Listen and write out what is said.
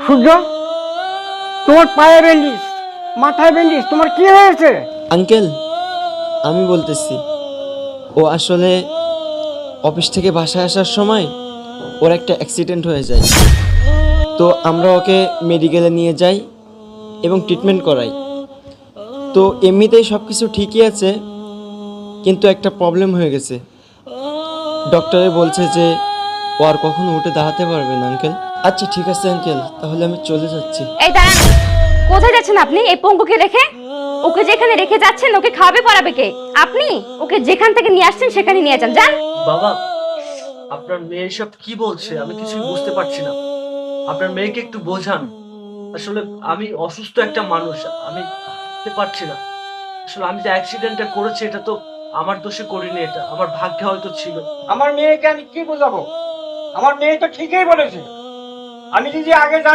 সূর্য, তোমার পায়ে ব্যান্ডেজ, মাথায় ব্যান্ডেজ, তোমার কি হয়েছে? আঙ্কেল, আমি বলতেছি, ও আসলে অফিস থেকে বাসায় আসার সময় ওর একটা অ্যাক্সিডেন্ট হয়ে যায়। তো আমরা ওকে মেডিকেলে নিয়ে যাই এবং ট্রিটমেন্ট করাই। তো এমনিতেই সব কিছু ঠিকই আছে, কিন্তু একটা প্রবলেম হয়ে গেছে। ডক্টরে বলছে যে ও আর কখনো উঠে দাঁড়াতে পারবে না আঙ্কেল। আচ্ছা ঠিক আছে আঙ্কেল, তাহলে আমি চলে যাচ্ছি। এই দাঁড়ান, কোথায় যাচ্ছেন আপনি এই পঙ্গুকে রেখে? ওকে যেখানে রেখে যাচ্ছেন ওকে খাওয়াবে পড়াবে কে? আপনি ওকে যেখান থেকে নিয়ে আসছেন সেখানে নিয়ে যান। যান। বাবা, আপনার মেয়ে সব কি বলছে আমি কিছুই বুঝতে পারছি না। আপনার মেয়েকে একটু বোঝান। আসলে আমি অসুস্থ একটা মানুষ, আমি বুঝতে পারছি না। আসলে আমি যে অ্যাক্সিডেন্টটা করেছি এটা তো আমার দোষে করিনি, এটা আমার ভাগ্যে হয়তো ছিল। আমার মেয়েকে আমি কি বোঝাবো? আমার মেয়ে তো ঠিকই বলেছে। আমি যদি আগে